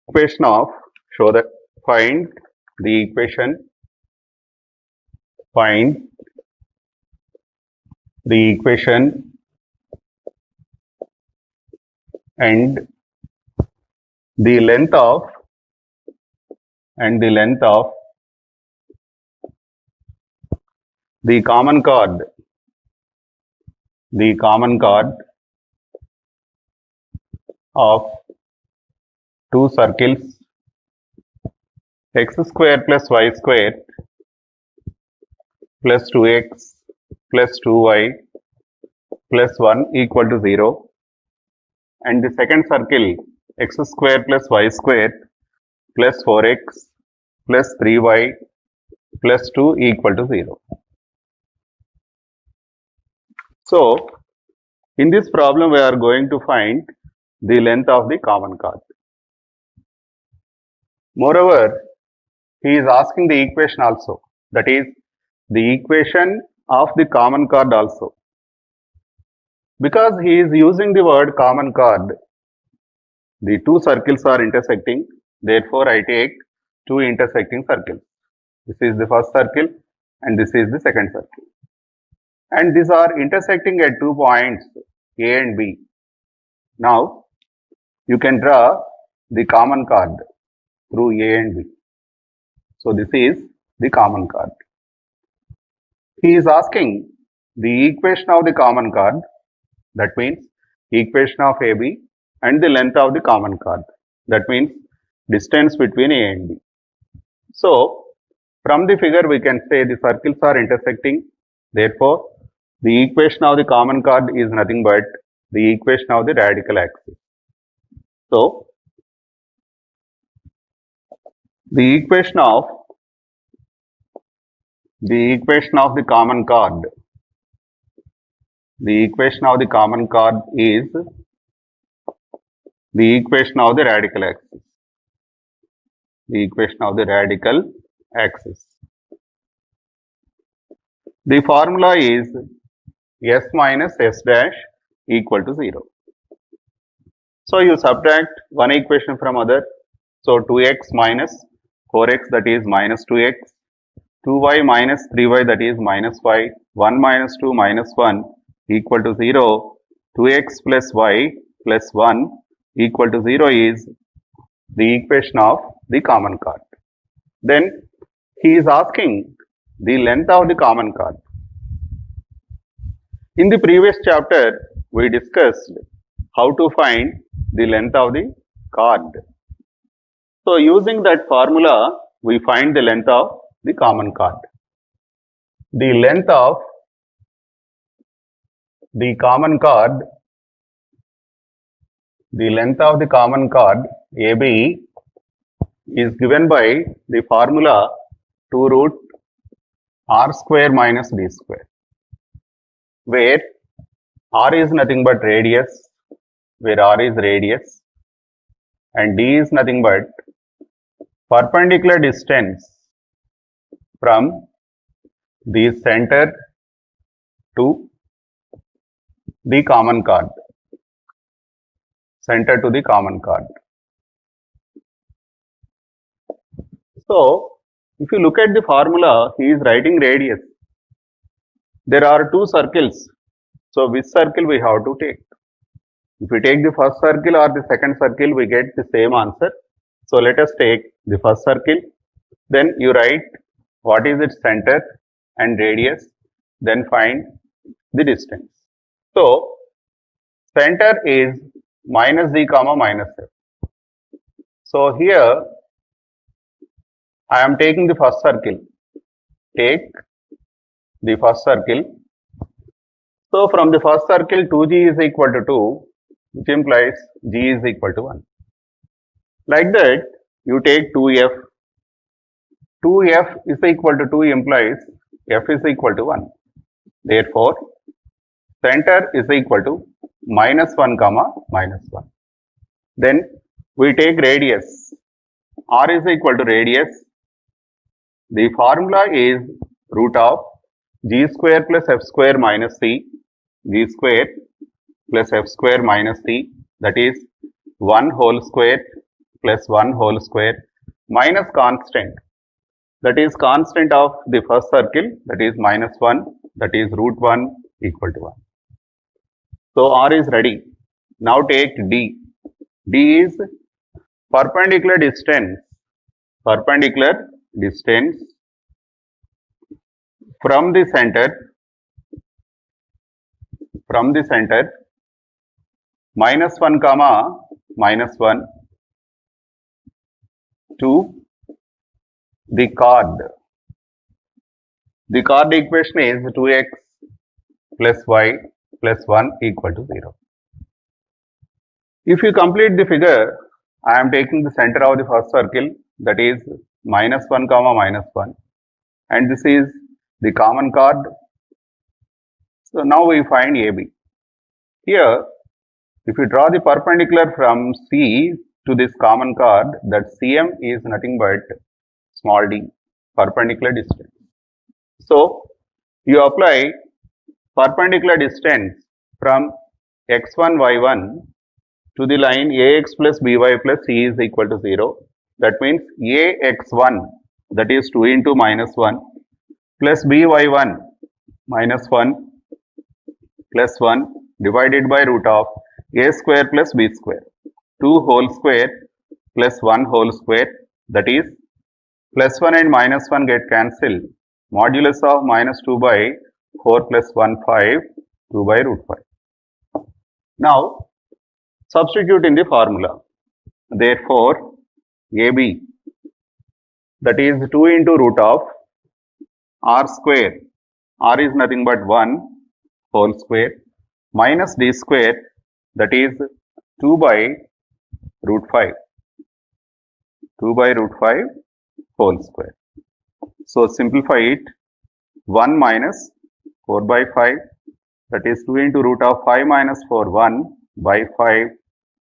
Equation of show that find the equation find the equation and the length of the common chord of two circles x square plus y square plus 2x plus 2y plus 1 equal to 0, and the second circle x square plus y square plus 4x plus 3y plus 2 equal to 0. So, in this problem we are going to find the length of the common chord. Moreover, he is asking the equation also, that is the equation of the common chord also. Because he is using the word common chord, the two circles are intersecting, therefore I take two intersecting circles. This is the first circle and this is the second circle. And these are intersecting at 2 points A and B. Now, you can draw the common chord through A and B. So, this is the common chord. He is asking the equation of the common chord, that means equation of AB and the length of the common chord, that means distance between A and B. So, from the figure we can say the circles are intersecting, therefore, the equation of the common chord is nothing but the equation of the radical axis. So, the equation of the common chord, the equation of the common chord is the equation of the radical axis. The equation of the radical axis. The formula is s minus s dash equal to 0. So, you subtract one equation from other. So, 2x minus 4x, that is minus 2x, 2y minus 3y, that is minus 5, 1 minus 2 minus 1 equal to 0, 2x plus y plus 1 equal to 0 is the equation of the common chord. Then he is asking the length of the common chord. In the previous chapter, we discussed how to find the length of the chord. So, using that formula, we find the length of the common chord. The length of the common chord, AB is given by the formula 2 root r square minus d square, where r is nothing but radius, and d is nothing but perpendicular distance from the center to the common chord. So, if you look at the formula, he is writing radius. There are two circles. So, which circle we have to take? If we take the first circle or the second circle, we get the same answer. So, let us take the first circle. Then you write what is its center and radius. Then find the distance. So, center is minus d comma minus f. So, here I am taking the first circle. Take the first circle. So, from the first circle 2g is equal to 2, which implies g is equal to 1. Like that, you take 2f. 2f is equal to 2 implies f is equal to 1. Therefore, center is equal to minus 1 comma minus 1. Then we take radius. R is equal to radius. The formula is root of g square plus f square minus c, g square plus f square minus c, that is 1 whole square plus 1 whole square minus constant, that is constant of the first circle, that is minus 1, that is root 1 equal to 1. So R is ready. Now take D. D is perpendicular distance from the center minus 1 comma minus 1 to the chord. The chord equation is 2x plus y plus 1 equal to 0. If you complete the figure, I am taking the center of the first circle, that is minus 1 comma minus 1, and this is the common chord. So now we find AB. Here, if you draw the perpendicular from C to this common chord, that CM is nothing but small d, perpendicular distance. So you apply perpendicular distance from x1 y1 to the line ax plus by plus c is equal to 0. That means ax1, that is 2 into minus 1, plus by1 minus 1 plus 1 divided by root of a square plus b square, 2 whole square plus 1 whole square, that is plus 1 and minus 1 get cancelled, modulus of minus 2 by 4 plus 1 5, 2 by root 5. Now substitute in the formula. Therefore AB, that is 2 into root of r square, r is nothing but 1 whole square, minus d square, that is 2 by root 5, 2 by root 5 whole square. So simplify it, 1 minus 4 by 5, that is 2 into root of 5 minus 4, 1 by 5,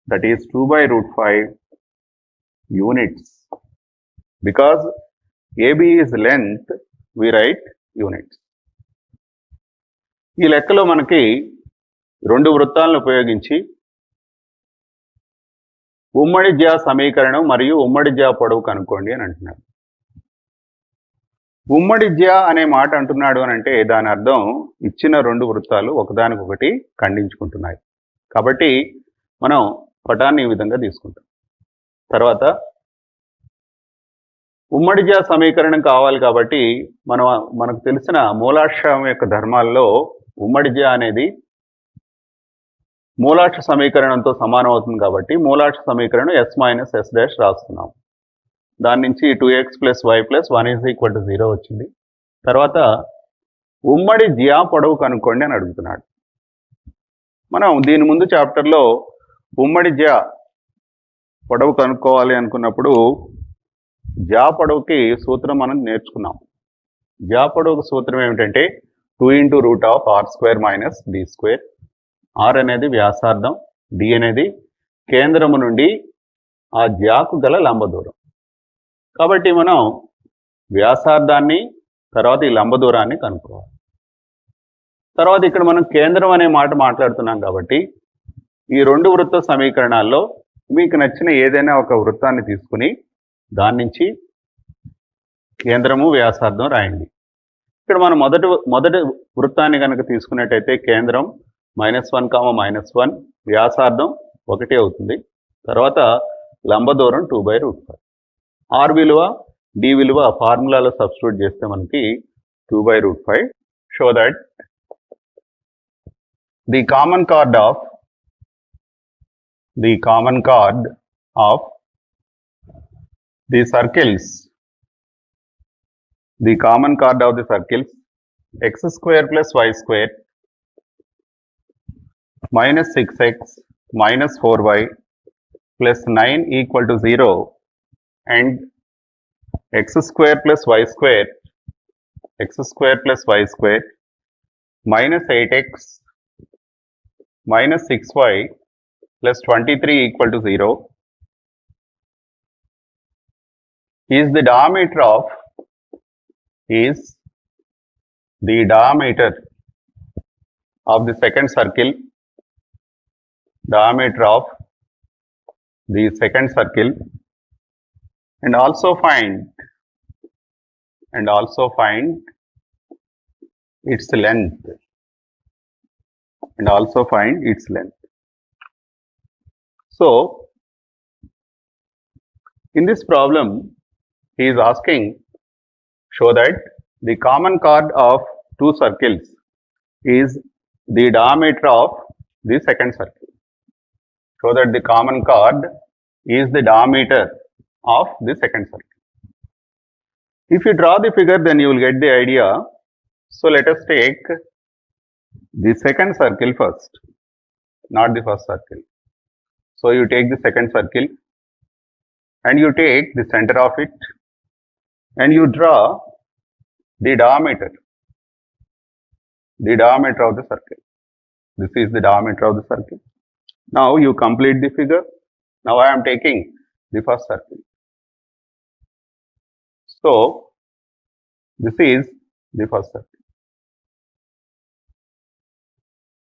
that is 2 by root 5 units. Because AB is length, we write units. ఈ లెక్కలో మనకి రెండు వృత్తాలను ఉపయోగించి ఉమ్మడి జ్యా సమీకరణం మరియు ఉమ్మడి జ్యా పొడవు కనుక్కోండి అని అంటున్నాడు. ఉమ్మడి జ్యా అనే మాట అంటున్నాడు అని అంటే దాని అర్థం ఇచ్చిన రెండు వృత్తాలు ఒకదానికొకటి ఖండించుకుంటున్నాయి. కాబట్టి మనం పటాన్ని ఈ విధంగా తీసుకుంటాం. తర్వాత ఉమ్మడి జ్యా సమీకరణం కావాలి కాబట్టి మనకు తెలిసిన మూలాక్షరం యొక్క ధర్మాల్లో ఉమ్మడి జ్యా అనేది మూలాక్ష సమీకరణంతో సమానం అవుతుంది కాబట్టి మూలాక్ష సమీకరణం ఎస్ మైనస్ ఎస్ డాష్ రాస్తున్నాం. దాని నుంచి 2x plus y plus 1 is equal to 0 వచ్చింది. తర్వాత ఉమ్మడి జ్యా పొడవు కనుక్కోండి అని అడుగుతున్నాడు. మనం దీని ముందు చాప్టర్లో ఉమ్మడి జ్యా పొడవు కనుక్కోవాలి అనుకున్నప్పుడు జ్యా పొడవుకి సూత్రం మనం నేర్చుకున్నాం. జ్యా పొడవుకు సూత్రం ఏమిటంటే 2 into root of r square minus d square. R అనేది వ్యాసార్థం, డి అనేది కేంద్రము నుండి ఆ జ్యాకు గల లంబ దూరం. కాబట్టి మనం వ్యాసార్థాన్ని తర్వాత ఈ లంబ దూరాన్ని కనుక్కోవాలి. తర్వాత ఇక్కడ మనం కేంద్రం అనే మాట మాట్లాడుతున్నాం కాబట్టి ఈ రెండు వృత్త సమీకరణాల్లో మీకు నచ్చిన ఏదైనా ఒక వృత్తాన్ని తీసుకుని దాని నుంచి కేంద్రము వ్యాసార్థం రాయండి. ఇక్కడ మనం మొదటి వృత్తాన్ని కనుక తీసుకున్నట్టయితే కేంద్రం -1, వ్యాసార్థం 1 అవుతుంది. తర్వాత లంబ దూరం 2/5. ఆర్ విలువ డి విలువ ఫార్ములాలో సబ్స్టిట్యూట్ చేస్తే మనకి 2/5. Show that the common chord of the circles x square plus y square minus 6x minus 4y plus 9 equal to 0 and x square plus y square minus 8x minus 6y plus 23 equal to 0 is the diameter of the second circle, and also find its length, So in this problem, he is asking, show that the common chord of two circles is the diameter of the second circle. Show that the common chord is the diameter of the second circle. If you draw the figure, then you will get the idea. So let us take the second circle first, not the first circle. So you take the second circle and you take the center of it and you draw the diameter of the circle. This is the diameter of the circle. Now you complete the figure. Now I am taking the first circle. So this is the first circle.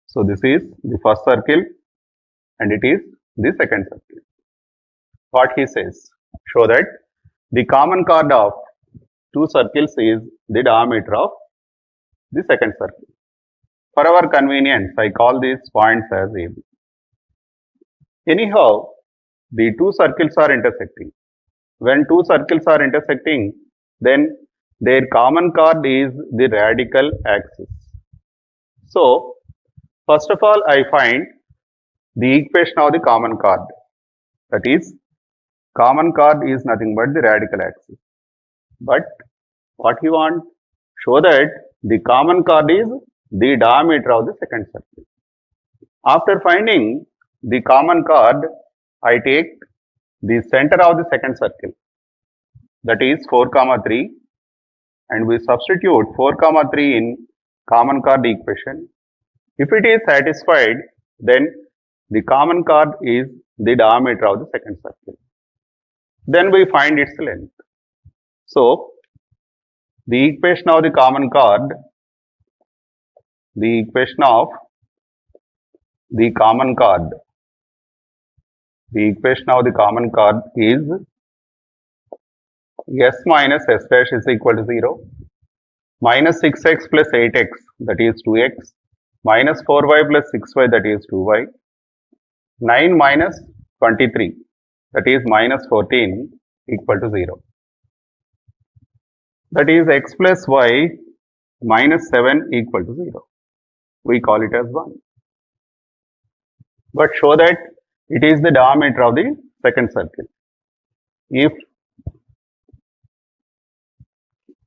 So this is the first circle and it is the second circle. What he says, show that the common chord of two circles is the diameter of the second circle. For our convenience, I call these points as AB. Anyhow, the two circles are intersecting. When two circles are intersecting, then their common chord is the radical axis. So, first of all, I find the equation of the common chord. That is, common chord is nothing but the radical axis. But what he wants, show that the common chord is the diameter of the second circle. After finding the common chord, I take the center of the second circle, that is 4, 3, and we substitute 4, 3 in common chord equation. If it is satisfied, then the common chord is the diameter of the second circle. Then we find its length. So, the equation of the common chord, is S minus S dash is equal to 0, minus 6x plus 8x, that is 2x, minus 4y plus 6y, that is 2y, 9 minus 23, that is minus 14, equal to 0. That is x plus y minus 7 equal to 0. We call it as 1. But show that it is the diameter of the second circle. If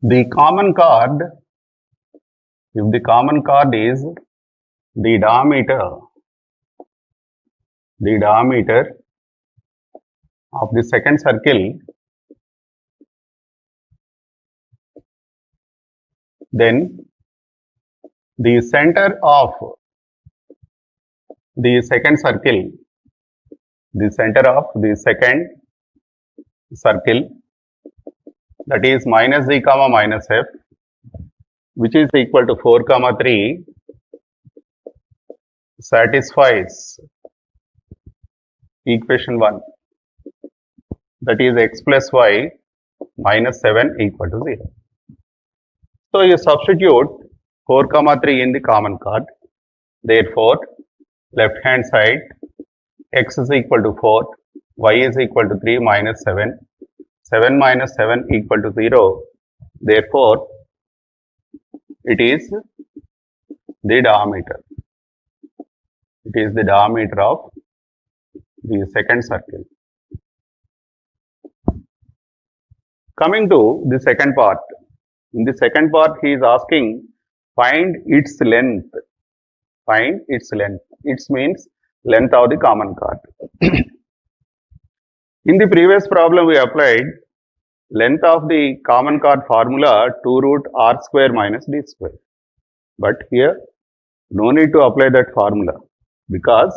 the common chord is the diameter of the second circle, then the center of the second circle, that is minus z comma minus f, which is equal to 4, 3, satisfies equation 1, that is x plus y minus 7 equal to 0. So you substitute 4, 3 in the common chord. Therefore, left hand side x is equal to 4, y is equal to 3 minus 7, 7 minus 7 equal to 0. Therefore, it is the diameter. It is the diameter of the second circle. Coming to the second part. In the second part, he is asking, find its length. Find its length. It means length of the common chord. In the previous problem, we applied length of the common chord formula 2 root r square minus d square. But here, no need to apply that formula because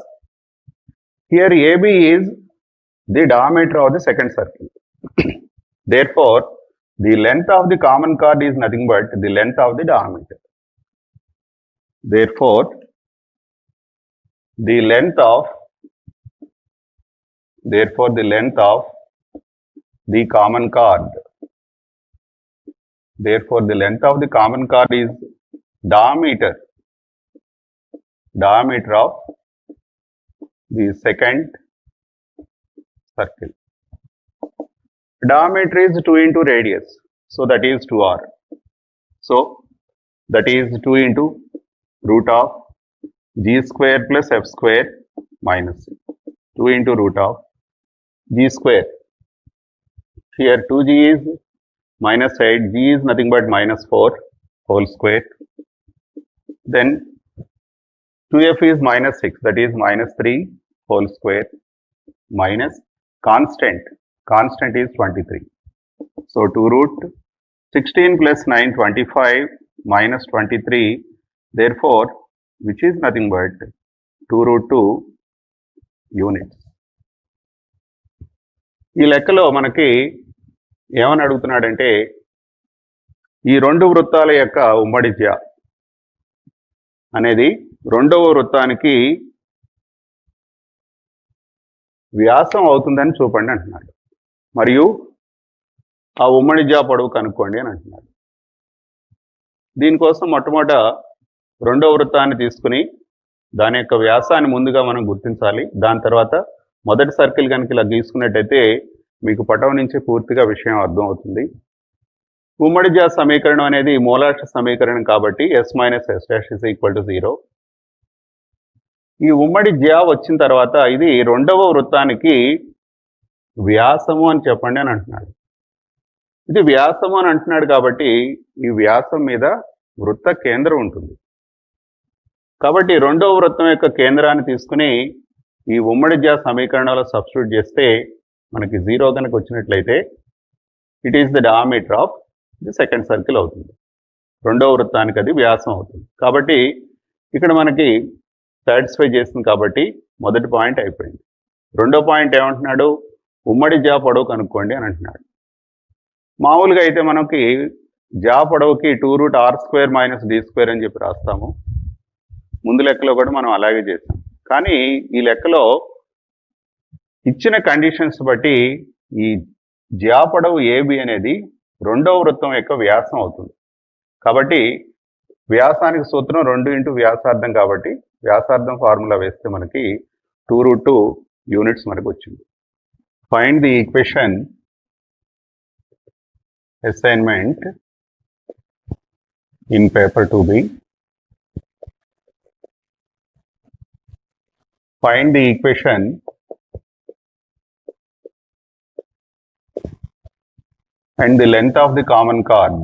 here AB is the diameter of the second circle. Therefore, the length of the common chord is nothing but the length of the diameter. Therefore, the length of the common chord. Therefore, the length of the common chord is diameter of the second circle. Diameter is 2 into radius, so that is 2r. So that is 2 into root of g square plus f square minus 2 into root of g square. Here 2g is minus 8, g is nothing but minus 4 whole square. Then 2f is minus 6, that is minus 3 whole square minus constant is 23. So 2 root 16 plus 9, 25 minus 23, therefore which is nothing but 2 root 2 units. ఈ లెక్కలో మనకి ఏమని అడుగుతున్నాడంటే ఈ రెండు వృత్తాల యొక్క ఉమ్మడి జ్యా అనేది రెండవ వృత్తానికి వ్యాసం అవుతుందని చూపండి అంటున్నాడు. మరియు ఆ ఉమ్మడి జ్యా పొడవు కనుక్కోండి అని అంటున్నాడు. దీనికోసం మొట్టమొదట రెండవ వృత్తాన్ని తీసుకుని దాని యొక్క వ్యాసాన్ని ముందుగా మనం గుర్తించాలి. దాని తర్వాత మొదటి సర్కిల్ కనుక ఇలా గీసుకున్నట్టయితే మీకు పటం నుంచి పూర్తిగా విషయం అర్థం అవుతుంది. ఉమ్మడి జ్యా సమీకరణం అనేది మూలాక్ష సమీకరణం కాబట్టి s minus s dash is equal to 0. ఈ ఉమ్మడి జ్యా వచ్చిన తర్వాత ఇది రెండవ వృత్తానికి వ్యాసము అని చెప్పండి అని అంటున్నాడు. ఇది వ్యాసము అని అంటున్నాడు కాబట్టి ఈ వ్యాసం మీద వృత్త కేంద్రం ఉంటుంది. కాబట్టి రెండవ వృత్తం యొక్క కేంద్రాన్ని తీసుకుని ఈ ఉమ్మడి జ్యా సమీకరణంలో సబ్స్టిట్యూట్ చేస్తే మనకి 0 కనుక వచ్చినట్లయితే it is the diameter of the second circle అవుతుంది. రెండవ వృత్తానికి అది వ్యాసం అవుతుంది. కాబట్టి ఇక్కడ మనకి సాటిస్ఫై చేస్తుంది కాబట్టి మొదటి పాయింట్ అయిపోయింది. రెండో పాయింట్ ఏమంటున్నాడు, ఉమ్మడి జ్యా పొడవు కనుక్కోండి అని అంటున్నాడు. మామూలుగా అయితే మనకి జ్యా పొడవుకి 2 root r square minus d square అని చెప్పి రాస్తాము. ముందు లెక్కలో కూడా మనం అలాగే చేసాం. కానీ ఈ లెక్కలో ఇచ్చిన కండిషన్స్ బట్టి ఈ జ్యా పొడవు AB అనేది రెండవ వృత్తం యొక్క వ్యాసం అవుతుంది. కాబట్టి వ్యాసానికి సూత్రం 2 ఇంటూ వ్యాసార్థం కాబట్టి వ్యాసార్థం ఫార్ములా వేస్తే మనకి 2 రూట్ 2 యూనిట్స్ మనకు వచ్చింది. Find the equation assignment in paper 2B. Find the equation and the length of the common chord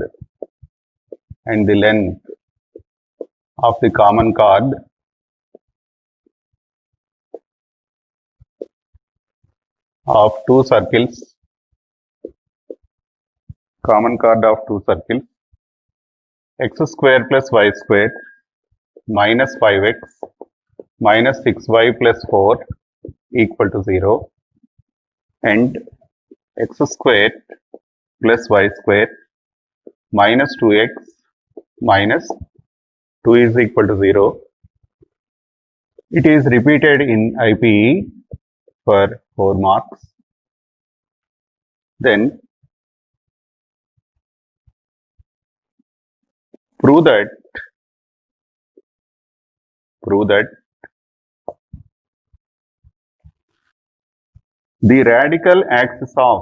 and the length of the common chord of two circles, common chord of two circles, x square plus y square minus 5x minus 6y plus 4 equal to 0 and x square plus y square minus 2x minus 2 is equal to 0. It is repeated in IPE for 4 marks. Then prove that the radical axis of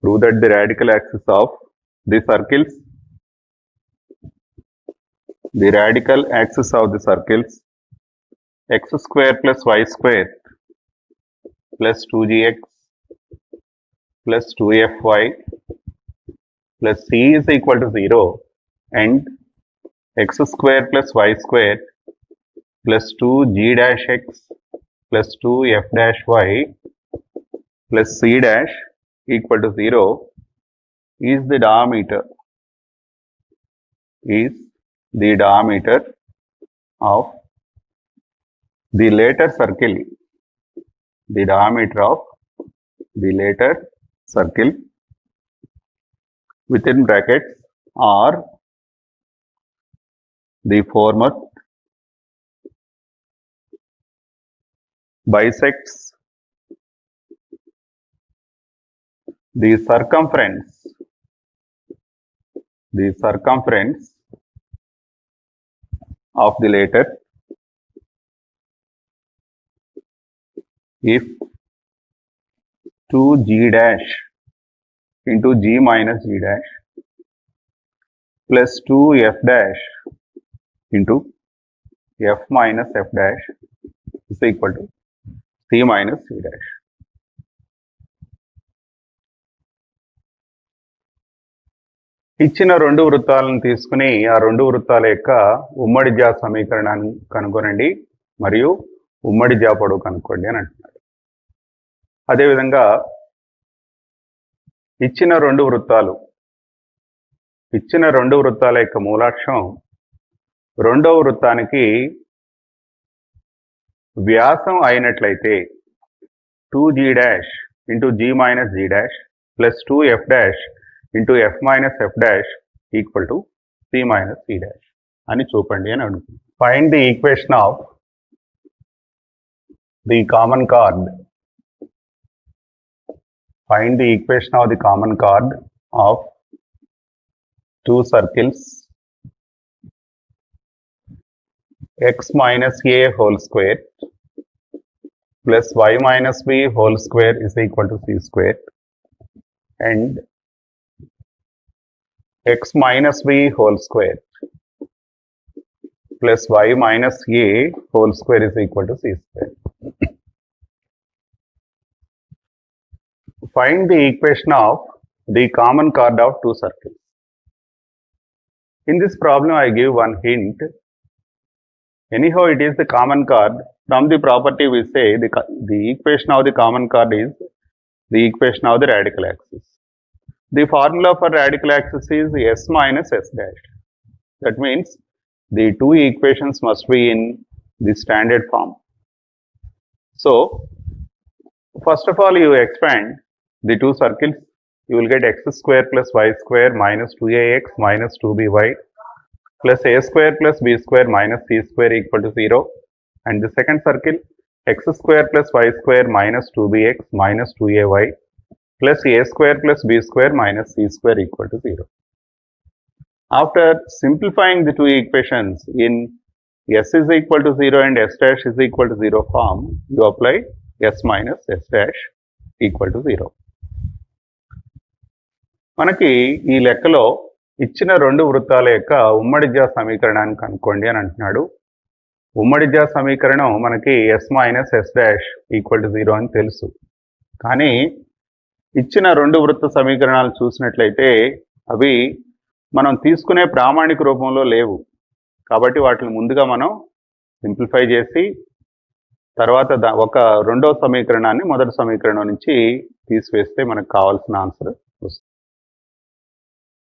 prove that the radical axis of the circles x square plus y square plus 2gx plus 2fy plus c is equal to 0 and x square plus y square plus 2g dash x plus 2f dash y plus c dash equal to 0 is the diameter of the later circle, the diameter of the later circle within brackets or the former bisects the circumference of the latter if 2g dash into g minus g dash plus 2f dash into f minus f dash is equal to c minus c dash. ఇచ్చిన రెండు వృత్తాలను తీసుకుని ఆ రెండు వృత్తాల యొక్క ఉమ్మడి జ్యా సమీకరణాన్ని కనుగొనండి మరియు ఉమ్మడి జ్యా పొడవు కనుక్కోండి అని అంటున్నాడు. అదేవిధంగా ఇచ్చిన రెండు వృత్తాల యొక్క మూలాక్షం రెండవ వృత్తానికి వ్యాసం అయినట్లయితే 2g dash into g minus g dash plus 2f dash into f minus f dash equal to c minus c dash అని చూపండి అని అడుగుతుంది. Find the equation of the common chord. Find the equation of the common chord of two circles x minus a whole square plus y minus b whole square is equal to c square and x minus b whole square plus y minus a whole square is equal to c square. Find the equation of the common chord of two circles. In this problem I give one hint. Anyhow it is the common chord. From the property we say the equation of the common chord is the equation of the radical axis. The formula for radical axis is s minus s dash. That means the two equations must be in the standard form. So first of all you expand the two circles, you will get x square plus y square minus 2ax minus 2by plus a square plus b square minus c square equal to 0. And the second circle, x square plus y square minus 2bx minus 2ay plus a square plus b square minus c square equal to 0. After simplifying the two equations in s is equal to 0 and s dash is equal to 0 form, you apply s minus s dash equal to 0. మనకి ఈ లెక్కలో ఇచ్చిన రెండు వృత్తాల యొక్క ఉమ్మడి జ్యా సమీకరణాన్ని కనుక్కోండి అని అంటున్నాడు. ఉమ్మడి జ్యా సమీకరణం మనకి s minus s dash equal to 0 అని తెలుసు. కానీ ఇచ్చిన రెండు వృత్త సమీకరణాలు చూసినట్లయితే అవి మనం తీసుకునే ప్రామాణిక రూపంలో లేవు. కాబట్టి వాటిని ముందుగా మనం సింప్లిఫై చేసి తర్వాత ఒక రెండో సమీకరణాన్ని మొదటి సమీకరణం నుంచి తీసివేస్తే మనకు కావాల్సిన ఆన్సర్ వస్తుంది.